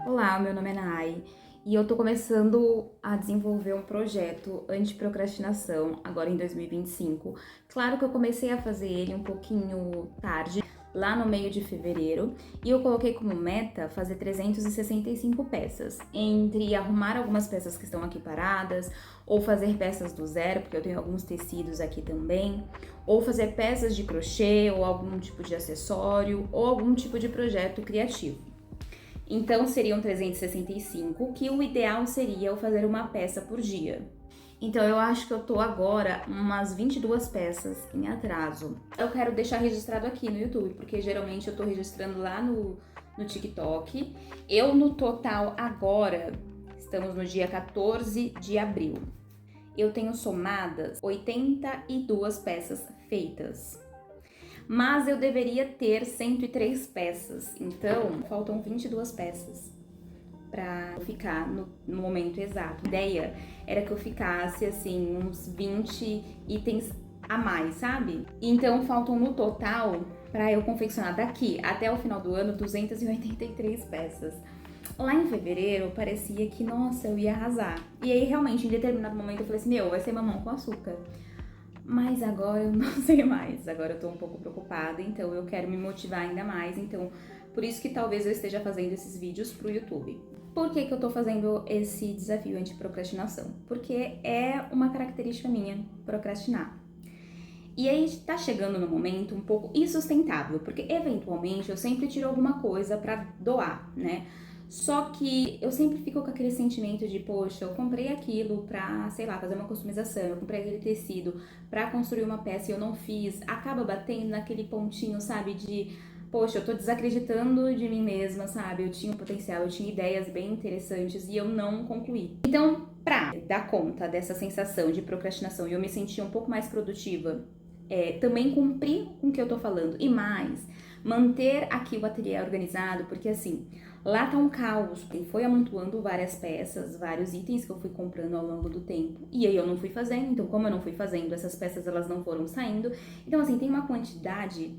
Olá, meu nome é Nai e eu tô começando a desenvolver um projeto anti-procrastinação agora em 2025. Claro que eu comecei a fazer ele um pouquinho tarde, lá no meio de fevereiro, e eu coloquei como meta fazer 365 peças, entre arrumar algumas peças que estão aqui paradas, ou fazer peças do zero, porque eu tenho alguns tecidos aqui também, ou fazer peças de crochê, ou algum tipo de acessório, ou algum tipo de projeto criativo. Então seriam 365, que o ideal seria eu fazer uma peça por dia. Então eu acho que eu tô agora umas 22 peças em atraso. Eu quero deixar registrado aqui no YouTube, porque geralmente eu tô registrando lá no TikTok. Eu no total agora, estamos no dia 14 de abril, eu tenho somadas 82 peças feitas. Mas eu deveria ter 103 peças, então faltam 22 peças para ficar no momento exato. A ideia era que eu ficasse assim uns 20 itens a mais, sabe? Então faltam no total para eu confeccionar daqui até o final do ano 283 peças. Lá em fevereiro parecia que, nossa, eu ia arrasar. E aí realmente em determinado momento eu falei assim, meu, vai ser mamão com açúcar. Mas agora eu não sei mais, agora eu tô um pouco preocupada, então eu quero me motivar ainda mais, então por isso que talvez eu esteja fazendo esses vídeos pro YouTube. Por que que eu tô fazendo esse desafio anti-procrastinação? Porque é uma característica minha procrastinar. E aí tá chegando no momento um pouco insustentável, porque eventualmente eu sempre tiro alguma coisa pra doar, né? Só que eu sempre fico com aquele sentimento de, poxa, eu comprei aquilo pra, sei lá, fazer uma customização, eu comprei aquele tecido pra construir uma peça e eu não fiz. Acaba batendo naquele pontinho, sabe, de, poxa, eu tô desacreditando de mim mesma, sabe? Eu tinha um potencial, eu tinha ideias bem interessantes e eu não concluí. Então, pra dar conta dessa sensação de procrastinação e eu me sentir um pouco mais produtiva, também cumprir com o que eu tô falando e mais, manter aqui o ateliê organizado, porque assim, lá tá um caos, foi amontoando várias peças, vários itens que eu fui comprando ao longo do tempo, e aí eu não fui fazendo, então como eu não fui fazendo, essas peças elas não foram saindo, então assim, tem uma quantidade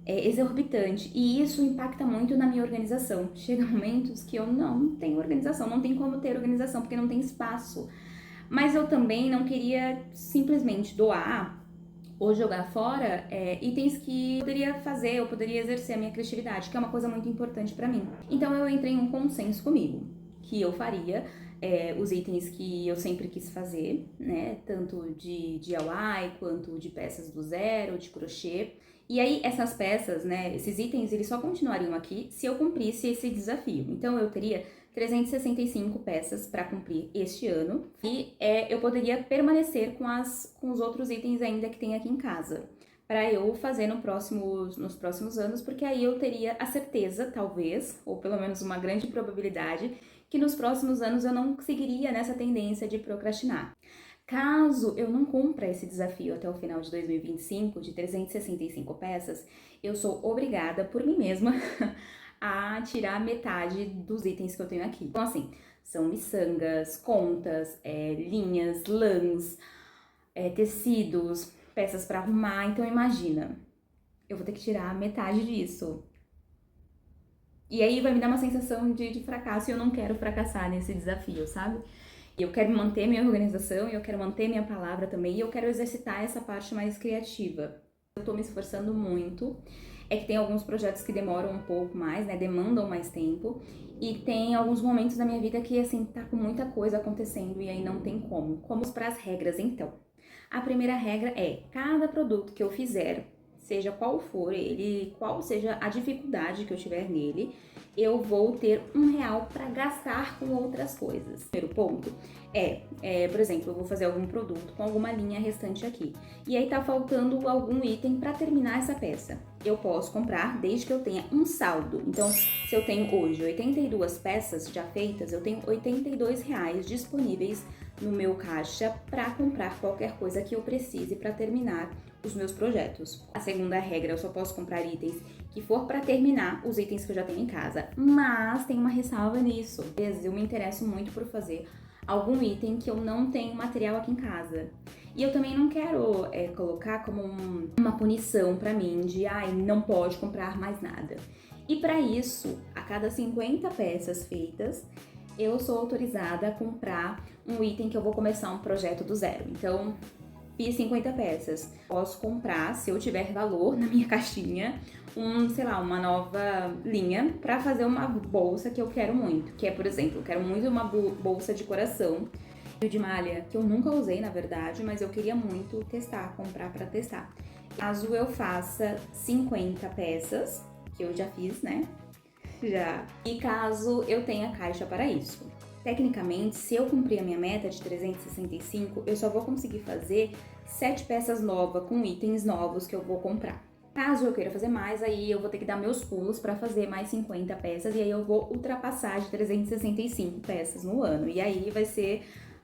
exorbitante, e isso impacta muito na minha organização. Chega momentos que eu não tenho organização, não tem como ter organização, porque não tem espaço. Mas eu também não queria simplesmente doar ou jogar fora itens que eu poderia fazer, eu poderia exercer a minha criatividade, que é uma coisa muito importante pra mim. Então eu entrei em um consenso comigo, que eu faria os itens que eu sempre quis fazer, né, tanto de DIY quanto de peças do zero, de crochê. E aí essas peças, né, esses itens, eles só continuariam aqui se eu cumprisse esse desafio. Então eu teria 365 peças para cumprir este ano e eu poderia permanecer com os outros itens ainda que tem aqui em casa para eu fazer nos próximos anos, porque aí eu teria a certeza, talvez, ou pelo menos uma grande probabilidade, que nos próximos anos eu não seguiria nessa tendência de procrastinar. Caso eu não cumpra esse desafio até o final de 2025, de 365 peças, eu sou obrigada por mim mesma a tirar metade dos itens que eu tenho aqui. Então, assim, são miçangas, contas, linhas, lãs, tecidos, peças para arrumar. Então, imagina, eu vou ter que tirar metade disso. E aí vai me dar uma sensação de fracasso e eu não quero fracassar nesse desafio, sabe? Eu quero manter minha organização, eu quero manter minha palavra também, e eu quero exercitar essa parte mais criativa. Eu tô me esforçando muito, é que tem alguns projetos que demoram um pouco mais, né, demandam mais tempo, e tem alguns momentos da minha vida que, assim, tá com muita coisa acontecendo e aí não tem como. Como para as regras, então. A primeira regra é, cada produto que eu fizer, seja qual for ele, qual seja a dificuldade que eu tiver nele, eu vou ter R$ 1 para gastar com outras coisas. Primeiro ponto por exemplo, eu vou fazer algum produto com alguma linha restante aqui. E aí tá faltando algum item para terminar essa peça. Eu posso comprar desde que eu tenha um saldo. Então, se eu tenho hoje 82 peças já feitas, eu tenho R$ 82 disponíveis no meu caixa para comprar qualquer coisa que eu precise para terminar os meus projetos. A segunda regra, eu só posso comprar itens que for para terminar os itens que eu já tenho em casa, mas tem uma ressalva nisso. Às vezes eu me interesso muito por fazer algum item que eu não tenho material aqui em casa. E eu também não quero colocar como uma punição para mim de, ai, não pode comprar mais nada. E para isso, a cada 50 peças feitas, eu sou autorizada a comprar um item que eu vou começar um projeto do zero. Então, fiz 50 peças. Posso comprar, se eu tiver valor na minha caixinha, sei lá, uma nova linha para fazer uma bolsa que eu quero muito. Que é, por exemplo, eu quero muito uma bolsa de coração de malha, que eu nunca usei, na verdade, mas eu queria muito testar, comprar para testar. Caso eu faça 50 peças, que eu já fiz, né? Já. E caso eu tenha caixa para isso. Tecnicamente, se eu cumprir a minha meta de 365, eu só vou conseguir fazer 7 peças novas com itens novos que eu vou comprar. Caso eu queira fazer mais, aí eu vou ter que dar meus pulos para fazer mais 50 peças e aí eu vou ultrapassar de 365 peças no ano. E aí vai ser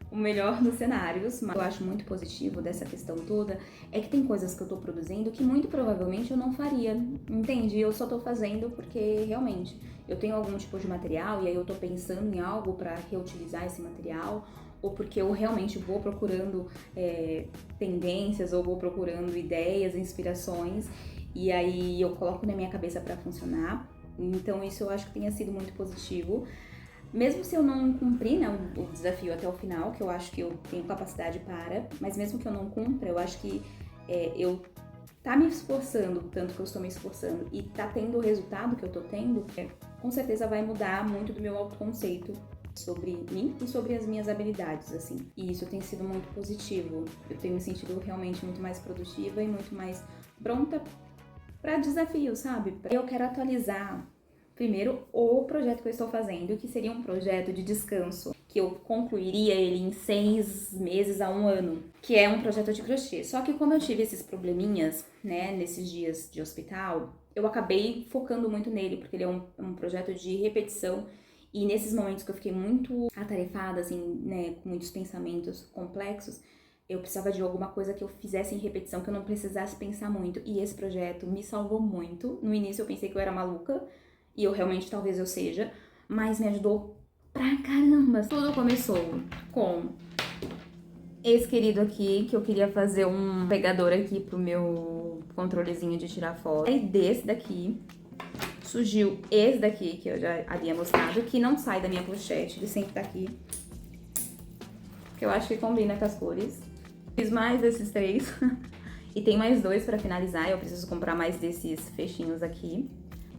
o melhor dos cenários, mas eu acho muito positivo dessa questão toda é que tem coisas que eu tô produzindo que muito provavelmente eu não faria, entende? Eu só tô fazendo porque realmente eu tenho algum tipo de material e aí eu tô pensando em algo para reutilizar esse material, ou porque eu realmente vou procurando tendências ou vou procurando ideias, inspirações e aí eu coloco na minha cabeça para funcionar. Então isso eu acho que tenha sido muito positivo. Mesmo se eu não cumprir, né, o desafio até o final, que eu acho que eu tenho capacidade para, mas mesmo que eu não cumpra, eu acho que eu tá me esforçando, tanto que eu estou me esforçando, e tá tendo o resultado que eu tô tendo, com certeza vai mudar muito do meu autoconceito sobre mim e sobre as minhas habilidades, assim. E isso tem sido muito positivo. Eu tenho me sentido realmente muito mais produtiva e muito mais pronta para desafios, sabe? Eu quero atualizar primeiro, o projeto que eu estou fazendo, que seria um projeto de descanso, que eu concluiria ele em 6 meses a 1 ano, que é um projeto de crochê. Só que como eu tive esses probleminhas, né, nesses dias de hospital, eu acabei focando muito nele, porque ele é um projeto de repetição. E nesses momentos que eu fiquei muito atarefada, assim, né, com muitos pensamentos complexos, eu precisava de alguma coisa que eu fizesse em repetição, que eu não precisasse pensar muito. E esse projeto me salvou muito. No início eu pensei que eu era maluca, e eu realmente talvez eu seja, mas me ajudou pra caramba. Tudo começou com esse querido aqui, que eu queria fazer um pegador aqui pro meu controlezinho de tirar foto. Aí desse daqui surgiu esse daqui, que eu já havia mostrado, que não sai da minha pochete, ele sempre tá aqui, que eu acho que combina com as cores. Fiz mais desses 3 e tem mais 2 pra finalizar, eu preciso comprar mais desses fechinhos aqui.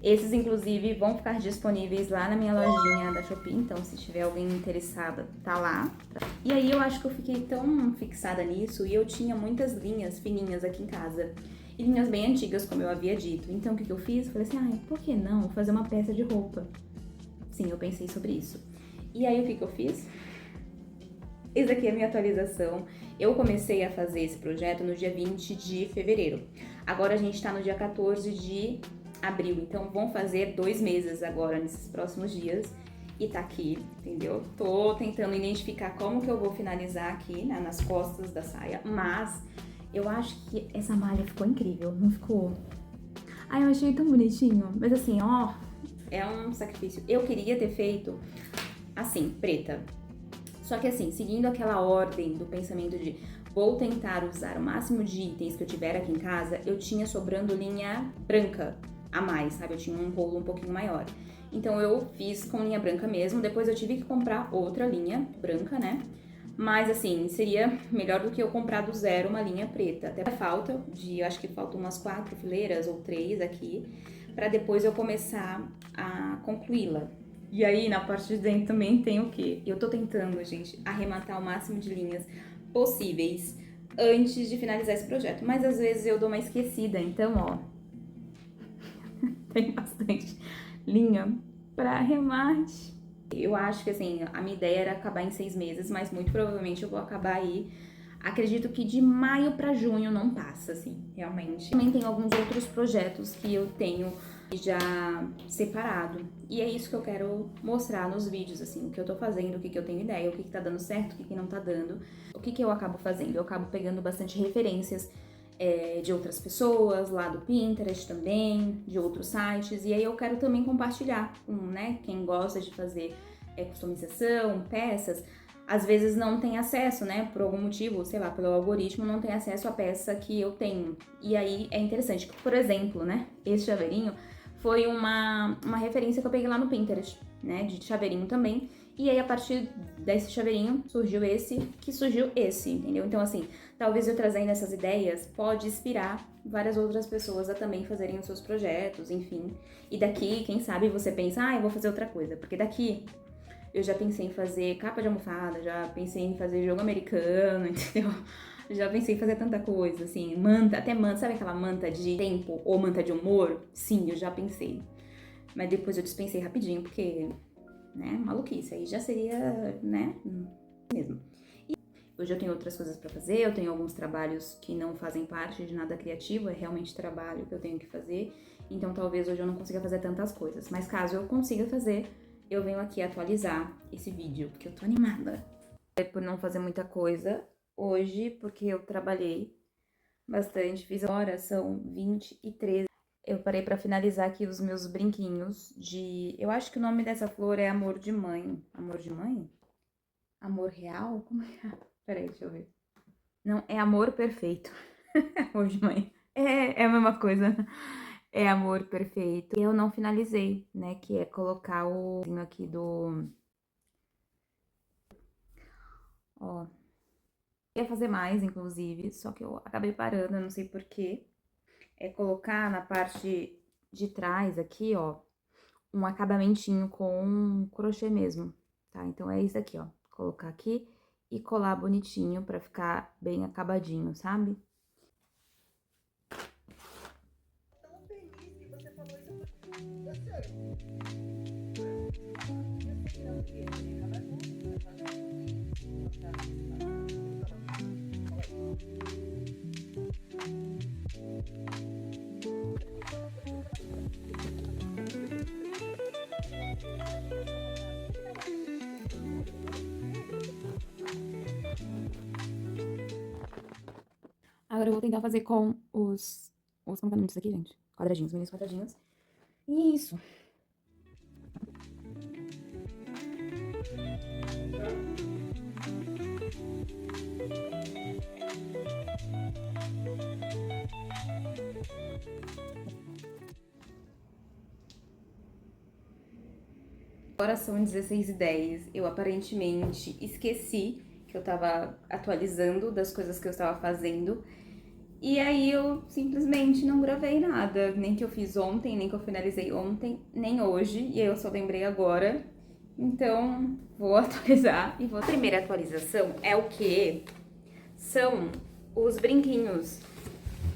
Esses, inclusive, vão ficar disponíveis lá na minha lojinha da Shopee, então se tiver alguém interessada, tá lá. E aí eu acho que eu fiquei tão fixada nisso e eu tinha muitas linhas fininhas aqui em casa. E linhas bem antigas, como eu havia dito. Então o que eu fiz? Eu falei assim, por que não fazer uma peça de roupa? Sim, eu pensei sobre isso. E aí o que eu fiz? Essa aqui é a minha atualização. Eu comecei a fazer esse projeto no dia 20 de fevereiro. Agora a gente tá no dia 14 de abril, então vão fazer 2 meses agora, nesses próximos dias, e tá aqui, entendeu? Tô tentando identificar como que eu vou finalizar aqui, né, nas costas da saia, mas eu acho que essa malha ficou incrível, não ficou? Ai, eu achei tão bonitinho, mas assim, ó, é um sacrifício. Eu queria ter feito assim, preta, só que assim, seguindo aquela ordem do pensamento de vou tentar usar o máximo de itens que eu tiver aqui em casa, eu tinha sobrando linha branca a mais, sabe? Eu tinha um rolo um pouquinho maior. Então eu fiz com linha branca mesmo, depois eu tive que comprar outra linha branca, né? Mas assim, seria melhor do que eu comprar do zero uma linha preta. Até falta eu acho que faltam umas 4 fileiras ou 3 aqui, pra depois eu começar a concluí-la. E aí, na parte de dentro também tem o quê? Eu tô tentando, gente, arrematar o máximo de linhas possíveis antes de finalizar esse projeto. Mas às vezes eu dou uma esquecida, então, ó, tem bastante linha pra arremate. Eu acho que, assim, a minha ideia era acabar em 6 meses, mas muito provavelmente eu vou acabar aí. Acredito que de maio pra junho não passa, assim, realmente. Também tem alguns outros projetos que eu tenho já separado. E é isso que eu quero mostrar nos vídeos, assim, o que eu tô fazendo, o que eu tenho ideia, o que tá dando certo, o que não tá dando. O que eu acabo fazendo? Eu acabo pegando bastante referências de outras pessoas, lá do Pinterest também, de outros sites, e aí eu quero também compartilhar com, né, quem gosta de fazer customização, peças, às vezes não tem acesso, né, por algum motivo, sei lá, pelo algoritmo, não tem acesso à peça que eu tenho. E aí é interessante, por exemplo, né, esse chaveirinho foi uma referência que eu peguei lá no Pinterest, né, de chaveirinho também. E aí, a partir desse chaveirinho, surgiu esse, entendeu? Então, assim, talvez eu trazendo essas ideias pode inspirar várias outras pessoas a também fazerem os seus projetos, enfim. E daqui, quem sabe você pensa, eu vou fazer outra coisa. Porque daqui eu já pensei em fazer capa de almofada, já pensei em fazer jogo americano, entendeu? Já pensei em fazer tanta coisa, assim, até manta, sabe aquela manta de tempo ou manta de humor? Sim, eu já pensei. Mas depois eu dispensei rapidinho, porque, né, maluquice, aí já seria, né, mesmo. E hoje eu tenho outras coisas pra fazer, eu tenho alguns trabalhos que não fazem parte de nada criativo, é realmente trabalho que eu tenho que fazer, então talvez hoje eu não consiga fazer tantas coisas. Mas caso eu consiga fazer, eu venho aqui atualizar esse vídeo, porque eu tô animada. Por não fazer muita coisa hoje, porque eu trabalhei bastante, fiz agora, são 20h13. Eu parei pra finalizar aqui os meus brinquinhos de... Eu acho que o nome dessa flor é Amor de Mãe. Amor de Mãe? Amor Real? Como é? Peraí, deixa eu ver. Não, é Amor Perfeito. Amor de Mãe. É a mesma coisa. É Amor Perfeito. E eu não finalizei, né? Que é colocar o aqui do... Ó. Eu ia fazer mais, inclusive, só que eu acabei parando, eu não sei porquê. É colocar na parte de trás aqui, ó, um acabamentinho com crochê mesmo, tá? Então, é isso aqui, ó. Colocar aqui e colar bonitinho pra ficar bem acabadinho, sabe? Tão feliz que você falou isso. Eu sei. Eu sei que cada um vai fazer Agora eu vou tentar fazer com os componentes aqui, gente. Quadradinhos, mini quadradinhos. E isso. Agora são 16h10. Eu aparentemente esqueci que eu tava atualizando das coisas que eu estava fazendo. E aí eu simplesmente não gravei nada. Nem que eu fiz ontem, nem que eu finalizei ontem, nem hoje. E aí eu só lembrei agora. Então, vou atualizar e vou... A primeira atualização é o quê? São os brinquinhos.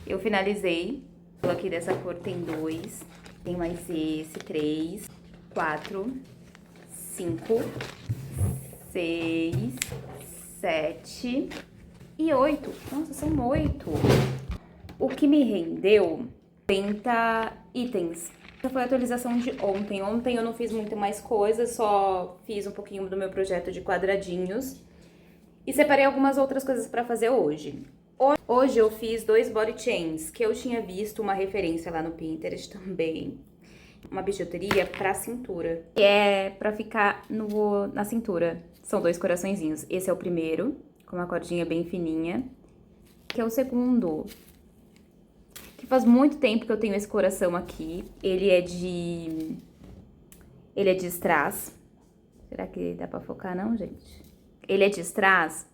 Eu finalizei. Aqui dessa cor tem 2. Tem mais esse, 3, 4... 5, 6, 7 e 8. Nossa, são 8. O que me rendeu 30 itens. Essa foi a atualização de ontem. Ontem eu não fiz muito mais coisa, só fiz um pouquinho do meu projeto de quadradinhos. E separei algumas outras coisas pra fazer hoje. Hoje eu fiz 2 body chains, que eu tinha visto uma referência lá no Pinterest também. Uma bijuteria pra cintura, que é pra ficar na cintura. São 2 coraçõezinhos. Esse é o primeiro, com uma cordinha bem fininha, que é o segundo. Que faz muito tempo que eu tenho esse coração aqui. Ele é de strass. Será que dá pra focar não, gente? Ele é de strass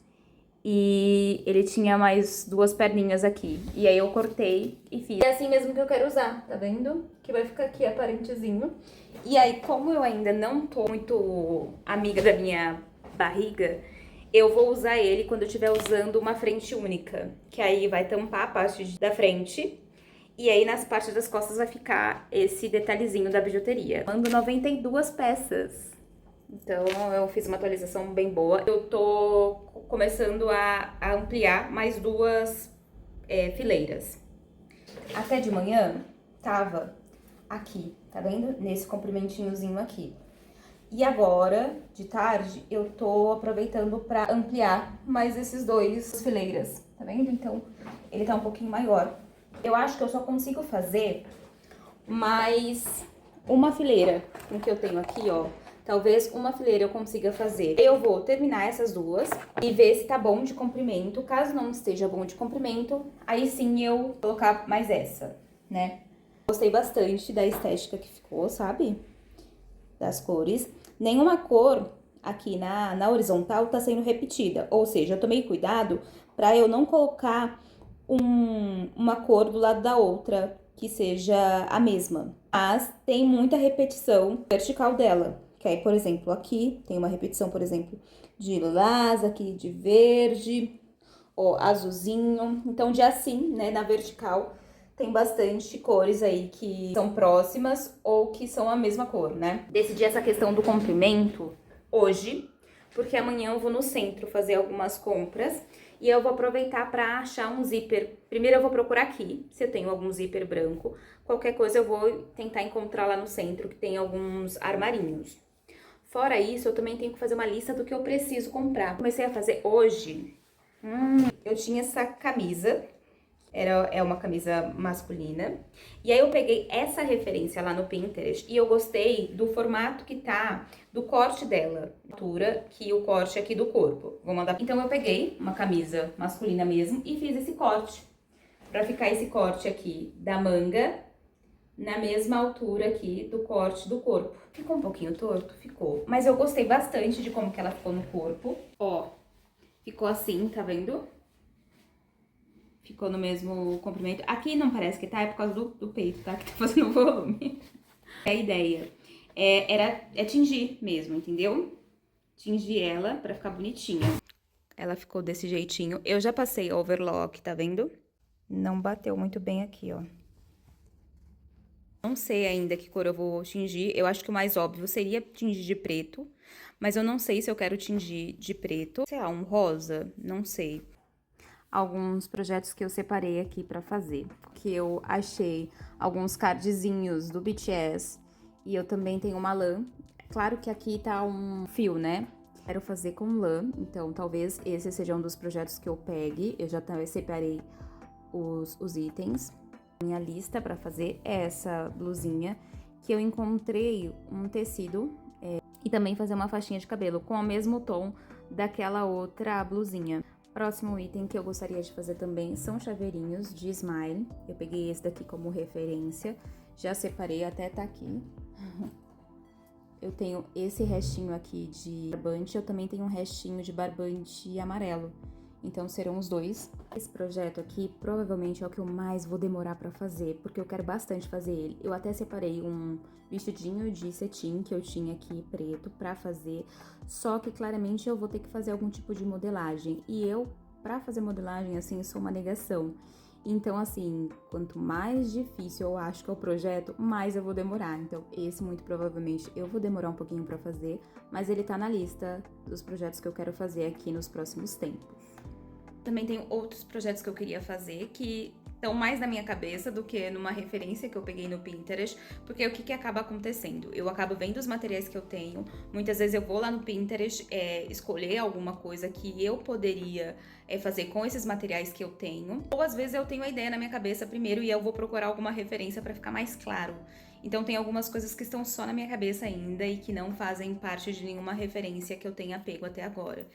e ele tinha mais 2 perninhas aqui. E aí eu cortei e fiz. É assim mesmo que eu quero usar, tá vendo? Que vai ficar aqui aparentezinho. E aí, como eu ainda não tô muito amiga da minha barriga, eu vou usar ele quando eu estiver usando uma frente única. Que aí vai tampar a parte da frente. E aí, nas partes das costas vai ficar esse detalhezinho da bijuteria. Mando 92 peças. Então, eu fiz uma atualização bem boa. Eu tô começando a ampliar mais 2 fileiras. Até de manhã, tava aqui, tá vendo? Nesse comprimentinhozinho aqui. E agora, de tarde, eu tô aproveitando pra ampliar mais esses 2 fileiras, tá vendo? Então, ele tá um pouquinho maior. Eu acho que eu só consigo fazer mais uma fileira com o que eu tenho aqui, ó. Talvez uma fileira eu consiga fazer. Eu vou terminar essas 2 e ver se tá bom de comprimento. Caso não esteja bom de comprimento, aí sim eu vou colocar mais essa, né? Gostei bastante da estética que ficou, sabe? Das cores. Nenhuma cor aqui na horizontal tá sendo repetida. Ou seja, eu tomei cuidado pra eu não colocar uma cor do lado da outra que seja a mesma. Mas tem muita repetição vertical dela. Que aí, por exemplo, aqui tem uma repetição, por exemplo, de lilás, aqui de verde, ó, azulzinho. Então, de assim, né, na vertical, tem bastante cores aí que são próximas ou que são a mesma cor, né? Decidi essa questão do comprimento hoje, porque amanhã eu vou no centro fazer algumas compras e eu vou aproveitar para achar um zíper. Primeiro eu vou procurar aqui, se eu tenho algum zíper branco. Qualquer coisa eu vou tentar encontrar lá no centro, que tem alguns armarinhos. Fora isso, eu também tenho que fazer uma lista do que eu preciso comprar. Comecei a fazer hoje. Eu tinha essa camisa, é uma camisa masculina. E aí eu peguei essa referência lá no Pinterest e eu gostei do formato que tá, do corte dela, altura que o corte aqui do corpo. Vou mandar. Então eu peguei uma camisa masculina mesmo e fiz esse corte. Pra ficar esse corte aqui da manga na mesma altura aqui do corte do corpo. Ficou um pouquinho torto? Ficou. Mas eu gostei bastante de como que ela ficou no corpo. Ó, ficou assim, tá vendo? Ficou no mesmo comprimento. Aqui não parece que tá, é por causa do peito, tá? Que tá fazendo volume. A ideia é tingir mesmo, entendeu? Tingir ela pra ficar bonitinha. Ela ficou desse jeitinho. Eu já passei overlock, tá vendo? Não bateu muito bem aqui, ó. Não sei ainda que cor eu vou tingir. Eu acho que o mais óbvio seria tingir de preto. Mas eu não sei se eu quero tingir de preto. Sei lá, um rosa? Não sei. Alguns projetos que eu separei aqui pra fazer. Que eu achei alguns cardzinhos do BTS. E eu também tenho uma lã. Claro que aqui tá um fio, né? Quero fazer com lã. Então, talvez esse seja um dos projetos que eu pegue. Eu já separei os itens. Minha lista para fazer é essa blusinha, que eu encontrei um tecido e também fazer uma faixinha de cabelo com o mesmo tom daquela outra blusinha. Próximo item que eu gostaria de fazer também são chaveirinhos de smile. Eu peguei esse daqui como referência, já separei, até tá aqui. Eu tenho esse restinho aqui de barbante, eu também tenho um restinho de barbante amarelo. Então, serão os dois. Esse projeto aqui, provavelmente, é o que eu mais vou demorar pra fazer, porque eu quero bastante fazer ele. Eu até separei um vestidinho de cetim que eu tinha aqui, preto, pra fazer. Só que, claramente, eu vou ter que fazer algum tipo de modelagem. E eu, pra fazer modelagem, assim, sou uma negação. Então, assim, quanto mais difícil eu acho que é o projeto, mais eu vou demorar. Então, esse, muito provavelmente, eu vou demorar um pouquinho pra fazer, mas ele tá na lista dos projetos que eu quero fazer aqui nos próximos tempos. Também tenho outros projetos que eu queria fazer que estão mais na minha cabeça do que numa referência que eu peguei no Pinterest, porque o que acaba acontecendo? Eu acabo vendo os materiais que eu tenho, muitas vezes eu vou lá no Pinterest escolher alguma coisa que eu poderia fazer com esses materiais que eu tenho, ou às vezes eu tenho a ideia na minha cabeça primeiro e eu vou procurar alguma referência para ficar mais claro. Então tem algumas coisas que estão só na minha cabeça ainda e que não fazem parte de nenhuma referência que eu tenha pego até agora.